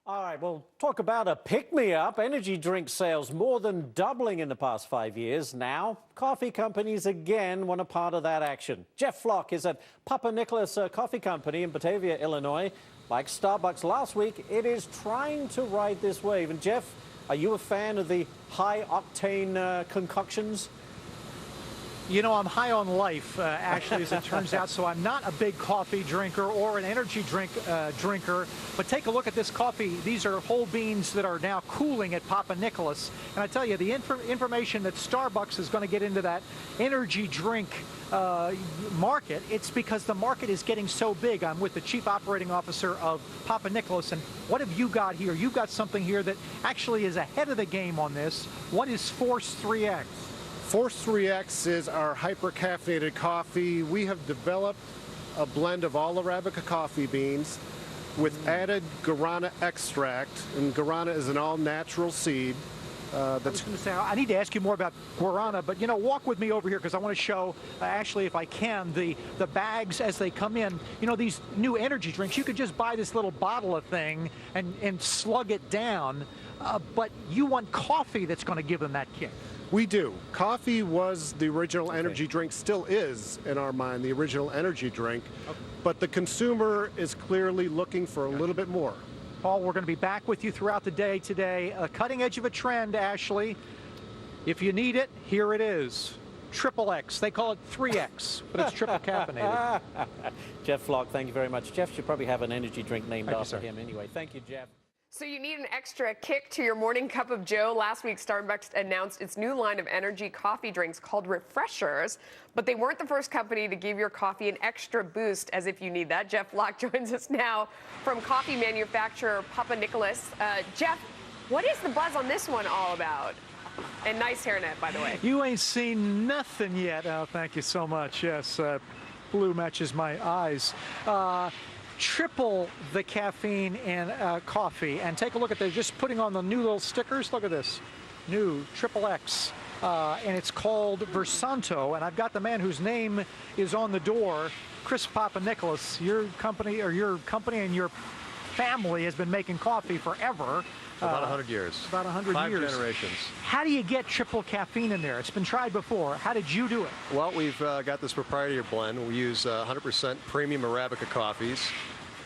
All right, well, talk about a pick-me-up. Energy drink sales more than doubling in the past 5 years. Now, coffee companies again want a part of that action. Jeff Flock is at PapaNicholas Coffee Company in Batavia, Illinois. Like Starbucks last week, it is trying to ride this wave. And Jeff, are you a fan of the high-octane concoctions? You know, I'm high on life, actually, as it turns out, so I'm not a big coffee drinker or an energy drink drinker. But take a look at this coffee. These are whole beans that are now cooling at PapaNicholas. And I tell you, the information that Starbucks is going to get into that energy drink market, it's because the market is getting so big. I'm with the Chief Operating Officer of PapaNicholas, and what have you got here? You've got something here that actually is ahead of the game on this. What is Force 3X? Force 3X is our hyper-caffeinated coffee. We have developed a blend of all Arabica coffee beans with added guarana extract, and guarana is an all-natural seed. I was going to say, I need to ask you more about guarana, but, you know, walk with me over here because I want to show, actually, if I can, the bags as they come in. You know, these new energy drinks, you could just buy this little bottle of thing and slug it down, but you want coffee that's going to give them that kick. We do. Coffee was the original energy drink, still is in our mind, the original energy drink, but the consumer is clearly looking for a little bit more. Paul, we're going to be back with you throughout the day today. A cutting edge of a trend, Ashley. If you need it, here it is. Triple X. They call it 3X, but it's triple caffeinated. Jeff Flock, thank you very much. Jeff should probably have an energy drink named after him anyway. Thank you, Jeff. So you need an extra kick to your morning cup of joe. Last week, Starbucks announced its new line of energy coffee drinks called Refreshers, but they weren't the first company to give your coffee an extra boost as if you need that. Jeff Flock joins us now from coffee manufacturer PapaNicholas. Jeff, what is the buzz on this one all about? And nice hairnet, by the way. You ain't seen nothing yet. Oh, thank you so much. Yes, blue matches my eyes. Triple the caffeine in coffee, and take a look at this. Just putting on the new little stickers. Look at this, new Triple X, and it's called Versanto. And I've got the man whose name is on the door, Chris PapaNicholas. Your company and your family has been making coffee forever. About 100 years. About 100 years. 5 generations. How do you get triple caffeine in there? It's been tried before. How did you do it? Well, we've got this proprietary blend. We use 100% premium Arabica coffees,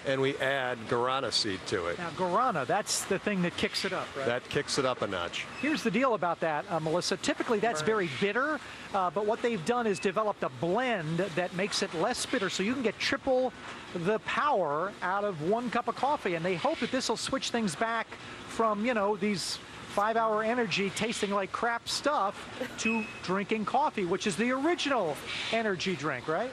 and we add guarana seed to it. Now, guarana, that's the thing that kicks it up, right? That kicks it up a notch. Here's the deal about that, Melissa. Typically, that's very bitter, but what they've done is developed a blend that makes it less bitter, so you can get triple the power out of 1 cup of coffee, and they hope that this will switch things back from, you know, these 5-hour energy tasting like crap stuff to drinking coffee, which is the original energy drink, right?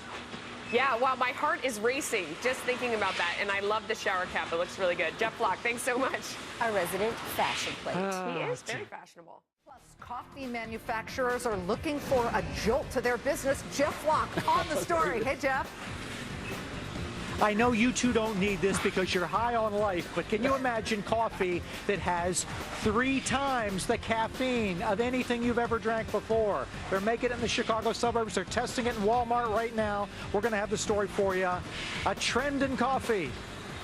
Yeah, wow, my heart is racing just thinking about that, and I love the shower cap. It looks really good. Jeff Flock, thanks so much. Our resident fashion plate. He is very fashionable. Plus, coffee manufacturers are looking for a jolt to their business. Jeff Flock on the story. Hey, Jeff. I know you two don't need this because you're high on life, but can you imagine coffee that has 3 times the caffeine of anything you've ever drank before? They're making it in the Chicago suburbs. They're testing it in Walmart right now. We're going to have the story for you. A trend in coffee.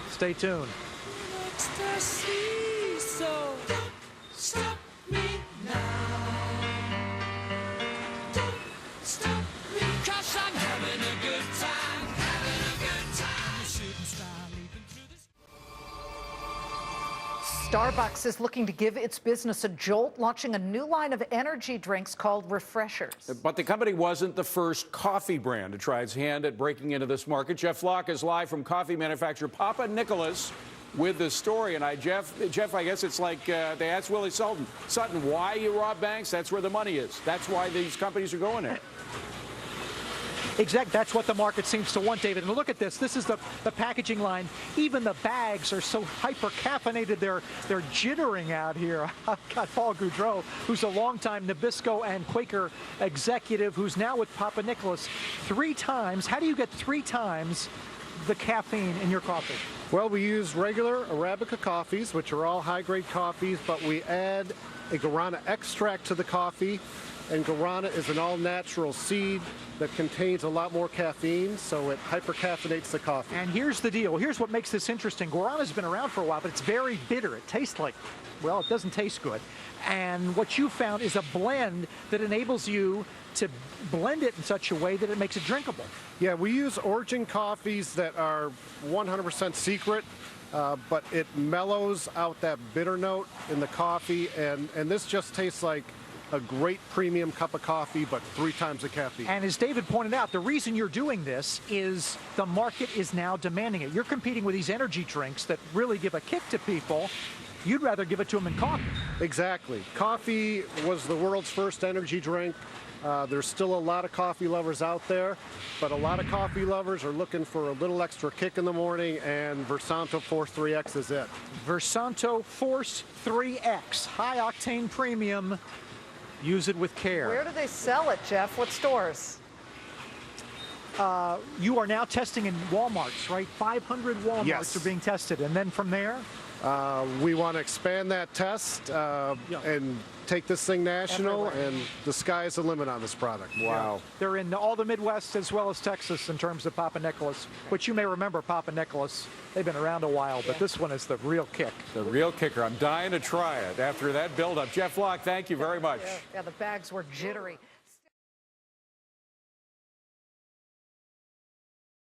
Stay tuned. Starbucks is looking to give its business a jolt, launching a new line of energy drinks called Refreshers. But the company wasn't the first coffee brand to try its hand at breaking into this market. Jeff Flock is live from coffee manufacturer PapaNicholas with the story. And Jeff, I guess it's like they asked Willie Sutton, why you rob banks? That's where the money is. That's why these companies are going there. Exactly. That's what the market seems to want, David. And look at this. This is the packaging line. Even the bags are so hyper-caffeinated, they're jittering out here. I've got Paul Goudreau, who's a longtime Nabisco and Quaker executive, who's now with PapaNicholas. 3 times. How do you get 3 times the caffeine in your coffee? Well, we use regular Arabica coffees, which are all high-grade coffees, but we add a guarana extract to the coffee. And guarana is an all-natural seed that contains a lot more caffeine, so it hypercaffeinates the coffee. And here's the deal. Here's what makes this interesting. Guarana's been around for a while, but it's very bitter. It tastes like, well, it doesn't taste good. And what you found is a blend that enables you to blend it in such a way that it makes it drinkable. Yeah, we use origin coffees that are 100% secret, but it mellows out that bitter note in the coffee, and this just tastes like a great premium cup of coffee, but 3 times the caffeine. And as David pointed out, the reason you're doing this is the market is now demanding it. You're competing with these energy drinks that really give a kick to people. You'd rather give it to them in coffee. Exactly. Coffee was the world's first energy drink. There's still a lot of coffee lovers out there, but a lot of coffee lovers are looking for a little extra kick in the morning, and Versanto Force 3X is it. Versanto Force 3X, high octane premium. Use it with care. Where do they sell it, Jeff? What stores? You are now testing in Walmarts, right? 500 Walmarts Yes. are being tested. And then from there? We want to expand that test and take this thing national, and the sky is the limit on this product. Wow. They're in all the Midwest as well as Texas in terms of PapaNicholas, which you may remember PapaNicholas. They've been around a while, but this one is the real kick. The real kicker. I'm dying to try it after that build-up. Jeff Flock, thank you very much. Yeah, the bags were jittery.